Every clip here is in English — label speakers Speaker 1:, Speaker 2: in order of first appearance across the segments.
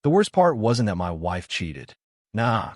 Speaker 1: The worst part wasn't that my wife cheated. Nah,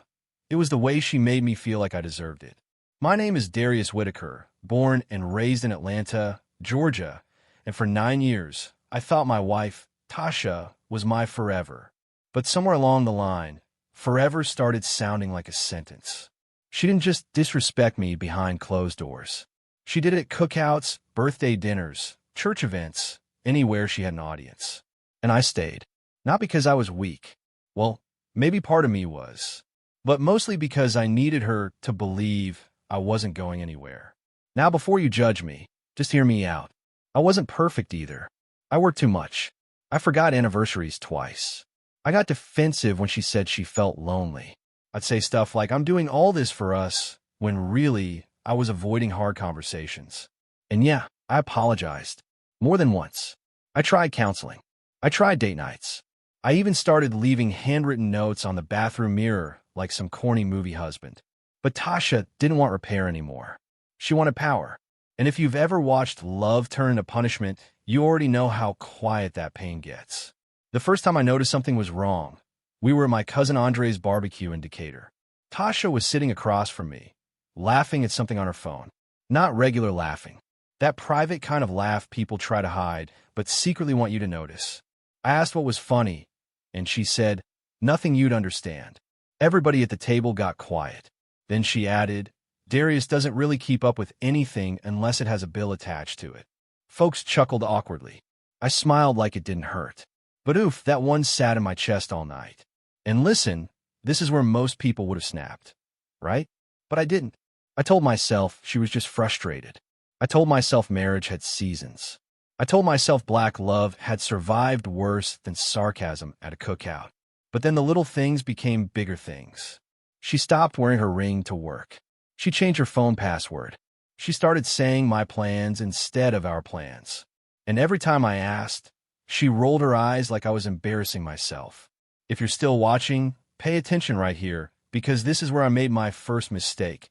Speaker 1: it was the way she made me feel like I deserved it. My name is Darius Whitaker, born and raised in Atlanta, Georgia, and for 9 years, I thought my wife, Tasha, was my forever. But somewhere along the line, forever started sounding like a sentence. She didn't just disrespect me behind closed doors. She did it at cookouts, birthday dinners, church events, anywhere she had an audience. And I stayed. Not because I was weak. Well, maybe part of me was. But mostly because I needed her to believe I wasn't going anywhere. Now, before you judge me, just hear me out. I wasn't perfect either. I worked too much. I forgot anniversaries twice. I got defensive when she said she felt lonely. I'd say stuff like, I'm doing all this for us, when really, I was avoiding hard conversations. And yeah, I apologized. More than once. I tried counseling. I tried date nights. I even started leaving handwritten notes on the bathroom mirror like some corny movie husband. But Tasha didn't want repair anymore. She wanted power. And if you've ever watched love turn into punishment, you already know how quiet that pain gets. The first time I noticed something was wrong, we were at my cousin Andre's barbecue in Decatur. Tasha was sitting across from me, laughing at something on her phone. Not regular laughing. That private kind of laugh people try to hide, but secretly want you to notice. I asked what was funny, and she said, nothing you'd understand. Everybody at the table got quiet. Then she added, Darius doesn't really keep up with anything unless it has a bill attached to it. Folks chuckled awkwardly. I smiled like it didn't hurt. But oof, that one sat in my chest all night. And listen, this is where most people would have snapped, right? But I didn't. I told myself she was just frustrated. I told myself marriage had seasons. I told myself black love had survived worse than sarcasm at a cookout. But then the little things became bigger things. She stopped wearing her ring to work. She changed her phone password. She started saying my plans instead of our plans. And every time I asked, she rolled her eyes like I was embarrassing myself. If you're still watching, pay attention right here, because this is where I made my first mistake.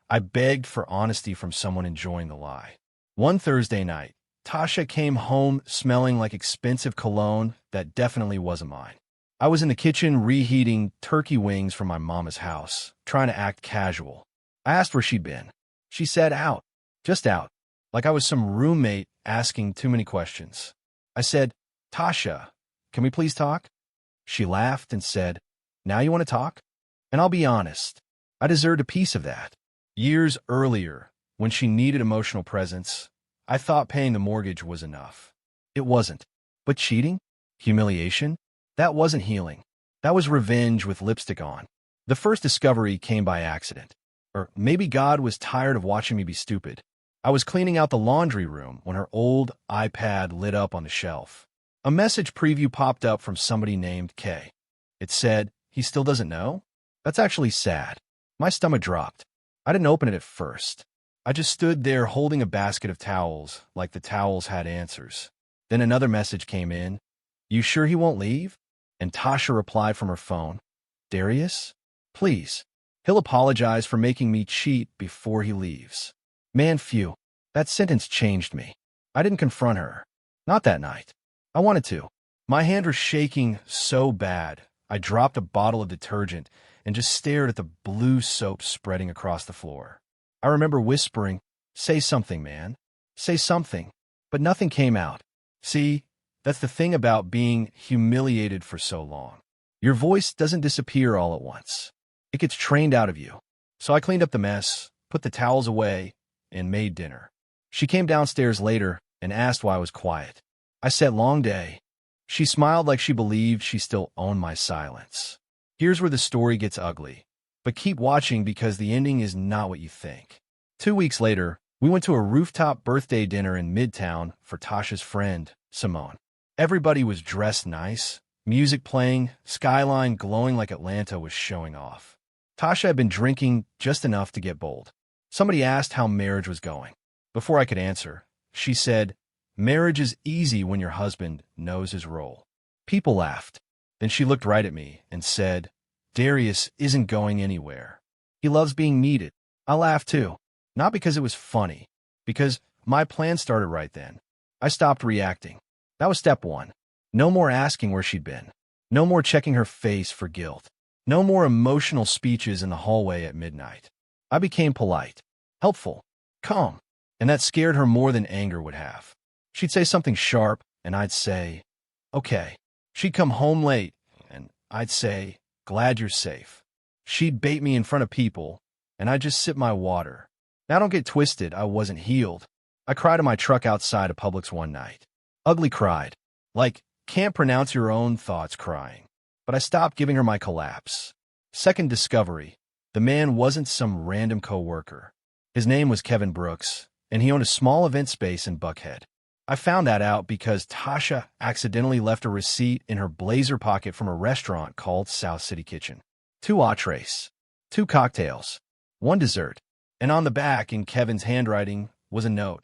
Speaker 1: I begged for honesty from someone enjoying the lie. One Thursday night, Tasha came home smelling like expensive cologne that definitely wasn't mine. I was in the kitchen reheating turkey wings from my mama's house, trying to act casual. I asked where she'd been. She said out. Just out. Like I was some roommate asking too many questions. I said, Tasha, can we please talk? She laughed and said, now you want to talk? And I'll be honest, I deserved a piece of that. Years earlier, when she needed emotional presence, I thought paying the mortgage was enough. It wasn't. But cheating? Humiliation? That wasn't healing. That was revenge with lipstick on. The first discovery came by accident. Or maybe God was tired of watching me be stupid. I was cleaning out the laundry room when her old iPad lit up on the shelf. A message preview popped up from somebody named Kay. It said, he still doesn't know? That's actually sad. My stomach dropped. I didn't open it at first. I just stood there holding a basket of towels, like the towels had answers. Then another message came in. You sure he won't leave? And Tasha replied from her phone, Darius? Please. He'll apologize for making me cheat before he leaves. Man, phew. That sentence changed me. I didn't confront her. Not that night. I wanted to. My hand was shaking so bad, I dropped a bottle of detergent and just stared at the blue soap spreading across the floor. I remember whispering, say something, man. Say something. But nothing came out. See, that's the thing about being humiliated for so long. Your voice doesn't disappear all at once. It gets trained out of you. So I cleaned up the mess, put the towels away, and made dinner. She came downstairs later and asked why I was quiet. I said, long day. She smiled like she believed she still owned my silence. Here's where the story gets ugly. But keep watching because the ending is not what you think. 2 weeks later, we went to a rooftop birthday dinner in Midtown for Tasha's friend, Simone. Everybody was dressed nice, music playing, skyline glowing like Atlanta was showing off. Tasha had been drinking just enough to get bold. Somebody asked how marriage was going. Before I could answer, she said, marriage is easy when your husband knows his role. People laughed. Then she looked right at me and said, Darius isn't going anywhere. He loves being needed. I laughed too. Not because it was funny, because my plan started right then. I stopped reacting. That was step one. No more asking where she'd been. No more checking her face for guilt. No more emotional speeches in the hallway at midnight. I became polite, helpful, calm, and that scared her more than anger would have. She'd say something sharp, and I'd say, okay. She'd come home late, and I'd say, glad you're safe. She'd bait me in front of people, and I'd just sip my water. Now don't get twisted, I wasn't healed. I cried in my truck outside of Publix one night. Ugly cried. Like, can't pronounce your own thoughts crying. But I stopped giving her my collapse. Second discovery. The man wasn't some random coworker. His name was Kevin Brooks, and he owned a small event space in Buckhead. I found that out because Tasha accidentally left a receipt in her blazer pocket from a restaurant called South City Kitchen. 2 entrees, 2 cocktails, 1 dessert, and on the back in Kevin's handwriting was a note.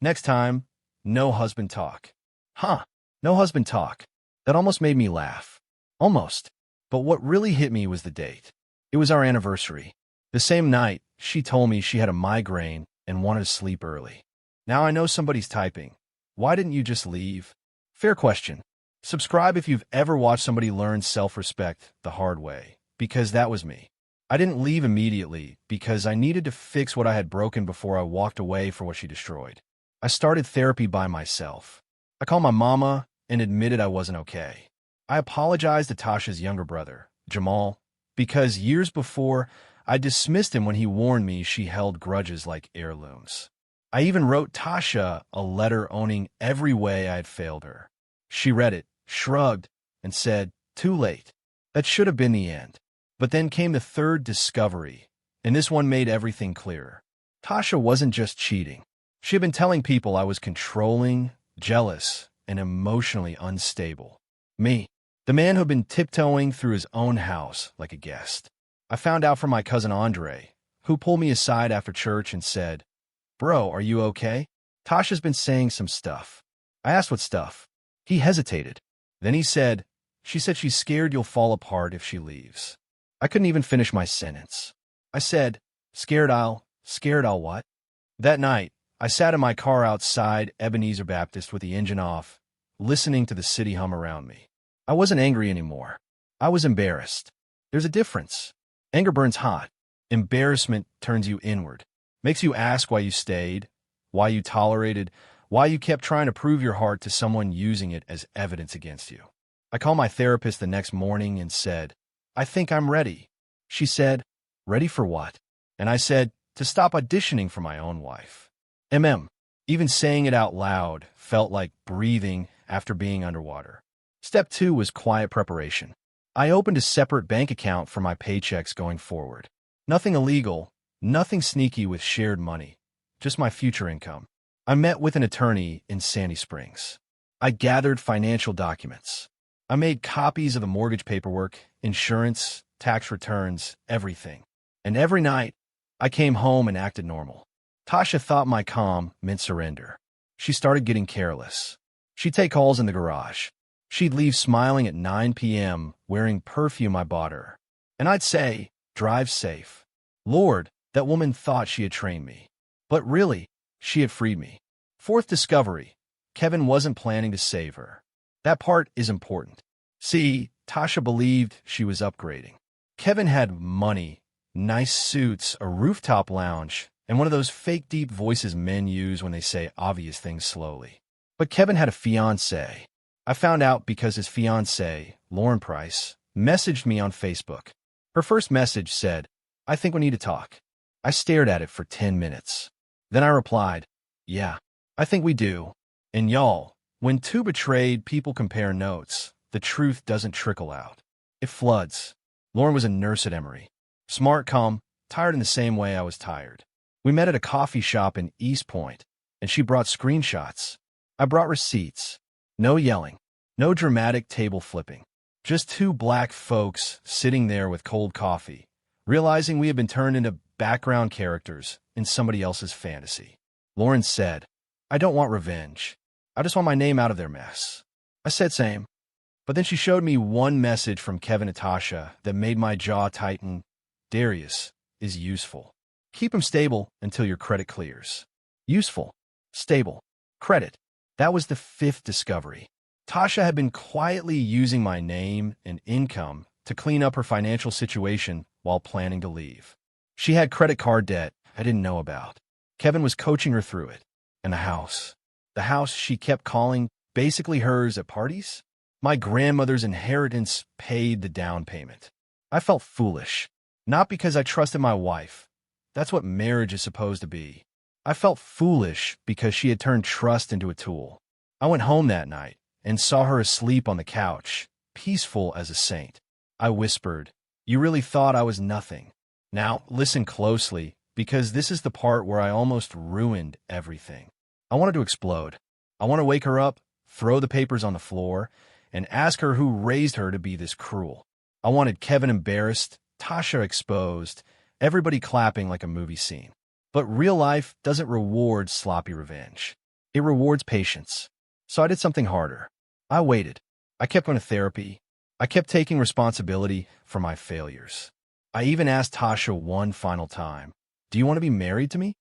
Speaker 1: Next time, no husband talk. Huh, no husband talk. That almost made me laugh. Almost. But what really hit me was the date. It was our anniversary. The same night, she told me she had a migraine and wanted to sleep early. Now I know somebody's typing. Why didn't you just leave? Fair question. Subscribe if you've ever watched somebody learn self-respect the hard way, because that was me. I didn't leave immediately because I needed to fix what I had broken before I walked away for what she destroyed. I started therapy by myself. I called my mama and admitted I wasn't okay. I apologized to Tasha's younger brother, Jamal, because years before, I dismissed him when he warned me she held grudges like heirlooms. I even wrote Tasha a letter owning every way I had failed her. She read it, shrugged, and said, too late. That should have been the end. But then came the third discovery, and this one made everything clearer. Tasha wasn't just cheating. She had been telling people I was controlling, jealous, and emotionally unstable. Me, the man who had been tiptoeing through his own house like a guest. I found out from my cousin Andre, who pulled me aside after church and said, Bro, are you okay? Tasha's been saying some stuff. I asked what stuff. He hesitated. Then he said, she said she's scared you'll fall apart if she leaves. I couldn't even finish my sentence. I said, scared I'll what? That night, I sat in my car outside Ebenezer Baptist with the engine off, listening to the city hum around me. I wasn't angry anymore. I was embarrassed. There's a difference. Anger burns hot. Embarrassment turns you inward. Makes you ask why you stayed, why you tolerated, why you kept trying to prove your heart to someone using it as evidence against you. I called my therapist the next morning and said, I think I'm ready. She said, ready for what? And I said, to stop auditioning for my own wife. Even saying it out loud felt like breathing after being underwater. Step 2 was quiet preparation. I opened a separate bank account for my paychecks going forward. Nothing illegal. Nothing sneaky with shared money, just my future income. I met with an attorney in Sandy Springs. I gathered financial documents. I made copies of the mortgage paperwork, insurance, tax returns, everything. And every night, I came home and acted normal. Tasha thought my calm meant surrender. She started getting careless. She'd take calls in the garage. She'd leave smiling at 9 p.m., wearing perfume I bought her. And I'd say, drive safe. Lord, that woman thought she had trained me. But really, she had freed me. Fourth discovery, Kevin wasn't planning to save her. That part is important. See, Tasha believed she was upgrading. Kevin had money, nice suits, a rooftop lounge, and one of those fake deep voices men use when they say obvious things slowly. But Kevin had a fiancée. I found out because his fiancée, Lauren Price, messaged me on Facebook. Her first message said, I think we need to talk. I stared at it for 10 minutes. Then I replied, yeah, I think we do. And y'all, when 2 betrayed people compare notes, the truth doesn't trickle out. It floods. Lauren was a nurse at Emory. Smart, calm, tired in the same way I was tired. We met at a coffee shop in East Point, and she brought screenshots. I brought receipts. No yelling. No dramatic table flipping. Just 2 black folks sitting there with cold coffee, realizing we had been turned into background characters in somebody else's fantasy. Lauren said, I don't want revenge. I just want my name out of their mess. I said same. But then she showed me one message from Kevin and Tasha that made my jaw tighten. Darius is useful. Keep him stable until your credit clears. Useful. Stable. Credit. That was the 5th discovery. Tasha had been quietly using my name and income to clean up her financial situation while planning to leave. She had credit card debt I didn't know about. Kevin was coaching her through it. And the house she kept calling basically hers at parties? My grandmother's inheritance paid the down payment. I felt foolish, not because I trusted my wife. That's what marriage is supposed to be. I felt foolish because she had turned trust into a tool. I went home that night and saw her asleep on the couch, peaceful as a saint. I whispered, "You really thought I was nothing." Now, listen closely, because this is the part where I almost ruined everything. I wanted to explode. I want to wake her up, throw the papers on the floor, and ask her who raised her to be this cruel. I wanted Kevin embarrassed, Tasha exposed, everybody clapping like a movie scene. But real life doesn't reward sloppy revenge. It rewards patience. So I did something harder. I waited. I kept going to therapy. I kept taking responsibility for my failures. I even asked Tasha one final time, "Do you want to be married to me?"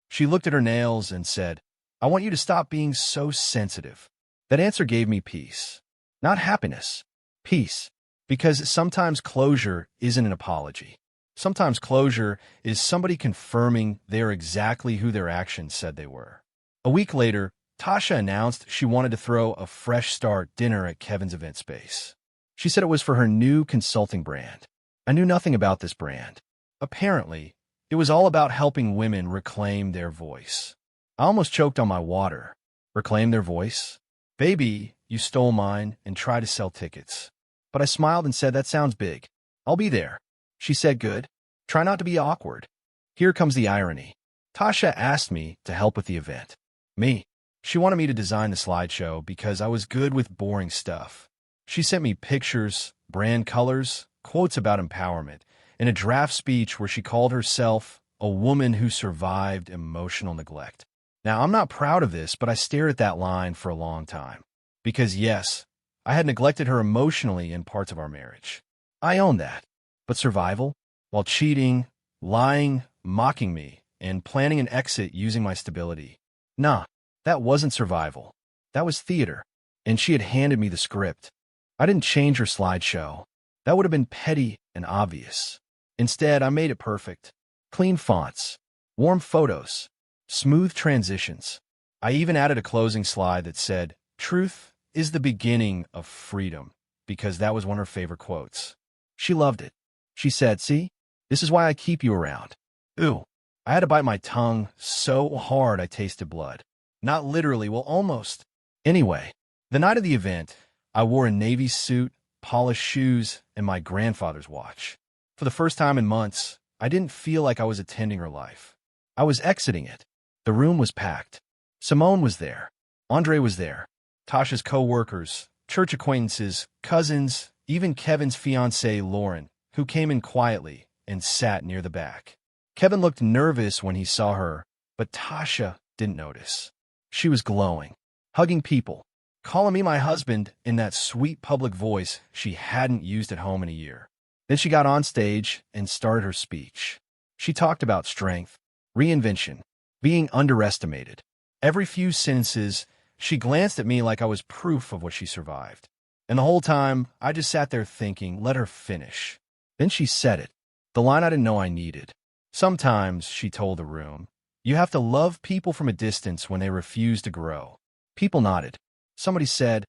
Speaker 1: She looked at her nails and said, "I want you to stop being so sensitive." That answer gave me peace. Not happiness. Peace. Because sometimes closure isn't an apology. Sometimes closure is somebody confirming they're exactly who their actions said they were. A week later, Tasha announced she wanted to throw a fresh start dinner at Kevin's event space. She said it was for her new consulting brand. I knew nothing about this brand. Apparently, it was all about helping women reclaim their voice. I almost choked on my water. Reclaim their voice? Baby, you stole mine and tried to sell tickets. But I smiled and said, "That sounds big. I'll be there." She said, "Good. Try not to be awkward." Here comes the irony. Tasha asked me to help with the event. Me. She wanted me to design the slideshow because I was good with boring stuff. She sent me pictures, brand colors, quotes about empowerment, and a draft speech where she called herself a woman who survived emotional neglect. Now, I'm not proud of this, but I stared at that line for a long time. Because yes, I had neglected her emotionally in parts of our marriage. I own that. But survival? While cheating, lying, mocking me, and planning an exit using my stability. Nah, that wasn't survival. That was theater. And she had handed me the script. I didn't change her slideshow. That would have been petty and obvious. Instead, I made it perfect. Clean fonts, warm photos, smooth transitions. I even added a closing slide that said, "Truth is the beginning of freedom," because that was one of her favorite quotes. She loved it. She said, "See, this is why I keep you around." Ooh, I had to bite my tongue so hard I tasted blood. Not literally, well, almost. Anyway, the night of the event, I wore a navy suit, polished shoes, and my grandfather's watch. For the first time in months, I didn't feel like I was attending her life. I was exiting it. The room was packed. Simone was there. Andre was there. Tasha's co-workers, church acquaintances, cousins, even Kevin's fiancée, Lauren, who came in quietly and sat near the back. Kevin looked nervous when he saw her, but Tasha didn't notice. She was glowing, hugging people, calling me my husband in that sweet public voice she hadn't used at home in a year. Then she got on stage and started her speech. She talked about strength, reinvention, being underestimated. Every few sentences, she glanced at me like I was proof of what she survived. And the whole time, I just sat there thinking, let her finish. Then she said it, the line I didn't know I needed. Sometimes, she told the room, you have to love people from a distance when they refuse to grow. People nodded. Somebody said,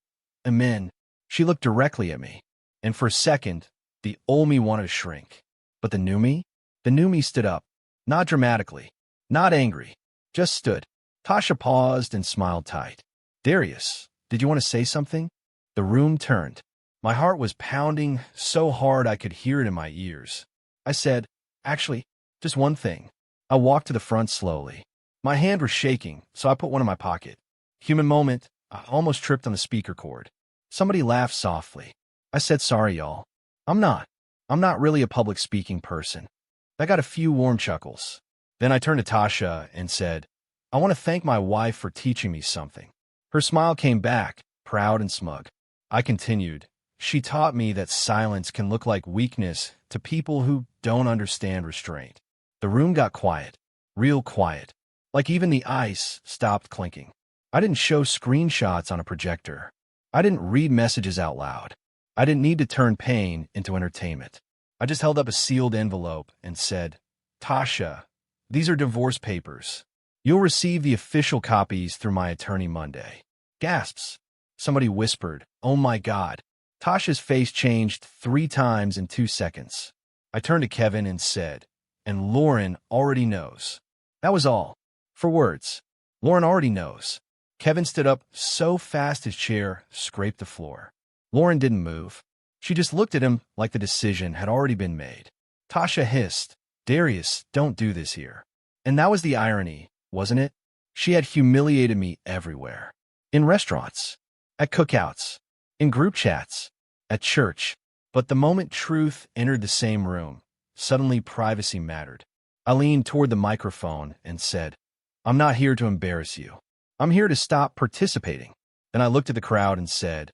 Speaker 1: "Amen." She looked directly at me. And for a second, the old me wanted to shrink. But the new me stood up. Not dramatically, not angry, just stood. Tasha paused and smiled tight. "Darius, did you want to say something?" The room turned. My heart was pounding so hard I could hear it in my ears. I said, "Actually, just one thing." I walked to the front slowly. My hand was shaking, so I put one in my pocket. Human moment, I almost tripped on the speaker cord. Somebody laughed softly. I said, "Sorry, y'all. I'm not really a public speaking person." I got a few warm chuckles. Then I turned to Tasha and said, "I want to thank my wife for teaching me something." Her smile came back, proud and smug. I continued, "She taught me that silence can look like weakness to people who don't understand restraint." The room got quiet, real quiet, like even the ice stopped clinking. I didn't show screenshots on a projector. I didn't read messages out loud. I didn't need to turn pain into entertainment. I just held up a sealed envelope and said, Tasha, these are divorce papers. You'll receive the official copies through my attorney Monday. Gasps. Somebody whispered, oh my God. Tasha's face changed 3 times in 2 seconds. I turned to Kevin and said, and Lauren already knows. That was all. For words. Lauren already knows. Kevin stood up so fast his chair scraped the floor. Lauren didn't move. She just looked at him like the decision had already been made. Tasha hissed, Darius, don't do this here. And that was the irony, wasn't it? She had humiliated me everywhere. In restaurants, at cookouts, in group chats, at church. But the moment truth entered the same room, suddenly privacy mattered. I leaned toward the microphone and said, I'm not here to embarrass you. I'm here to stop participating. Then I looked at the crowd and said,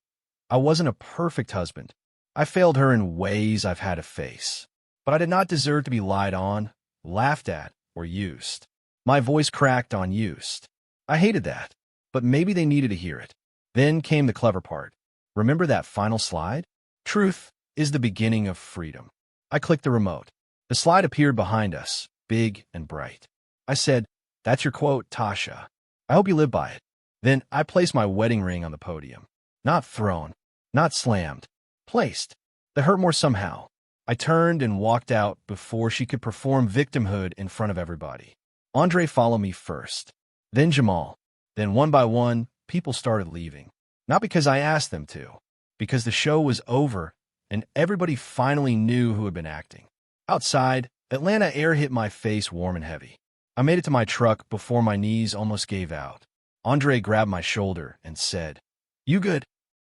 Speaker 1: I wasn't a perfect husband. I failed her in ways I've had to face. But I did not deserve to be lied on, laughed at, or used. My voice cracked on used. I hated that, but maybe they needed to hear it. Then came the clever part. Remember that final slide? Truth is the beginning of freedom. I clicked the remote. The slide appeared behind us, big and bright. I said, that's your quote, Tasha. I hope you live by it. Then I placed my wedding ring on the podium. Not thrown, not slammed, placed. That hurt more somehow. I turned and walked out before she could perform victimhood in front of everybody. Andre followed me first, then Jamal. Then one by one, people started leaving. Not because I asked them to, because the show was over and everybody finally knew who had been acting. Outside, Atlanta air hit my face warm and heavy. I made it to my truck before my knees almost gave out. Andre grabbed my shoulder and said, You good?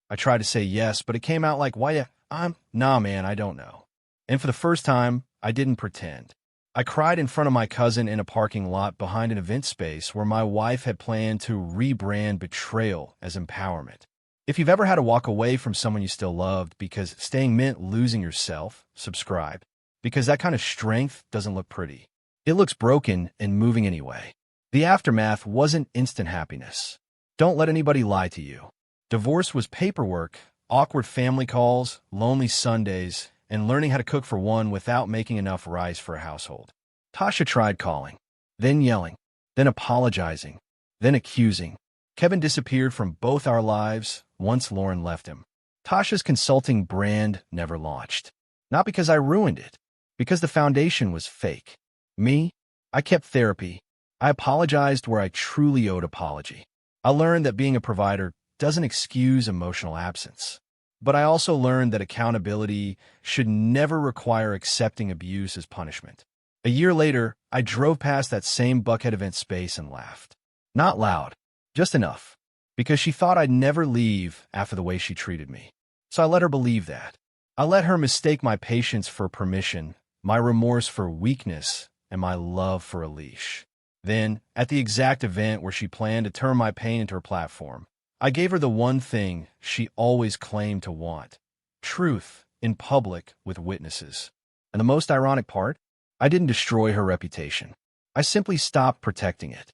Speaker 1: I tried to say yes, but it came out like, nah, man, I don't know. And for the first time, I didn't pretend. I cried in front of my cousin in a parking lot behind an event space where my wife had planned to rebrand Betrayal as empowerment. If you've ever had to walk away from someone you still loved because staying meant losing yourself, subscribe. Because that kind of strength doesn't look pretty. It looks broken and moving anyway. The aftermath wasn't instant happiness. Don't let anybody lie to you. Divorce was paperwork, awkward family calls, lonely Sundays, and learning how to cook for one without making enough rice for a household. Tasha tried calling, then yelling, then apologizing, then accusing. Kevin disappeared from both our lives once Lauren left him. Tasha's consulting brand never launched. Not because I ruined it, because the foundation was fake. Me, I kept therapy. I apologized where I truly owed apology. I learned that being a provider doesn't excuse emotional absence. But I also learned that accountability should never require accepting abuse as punishment. A year later, I drove past that same Buckhead event space and laughed. Not loud, just enough, because she thought I'd never leave after the way she treated me. So I let her believe that. I let her mistake my patience for permission, my remorse for weakness, and my love for a leash. Then, at the exact event where she planned to turn my pain into her platform, I gave her the one thing she always claimed to want: truth in public with witnesses. And the most ironic part? I didn't destroy her reputation. I simply stopped protecting it.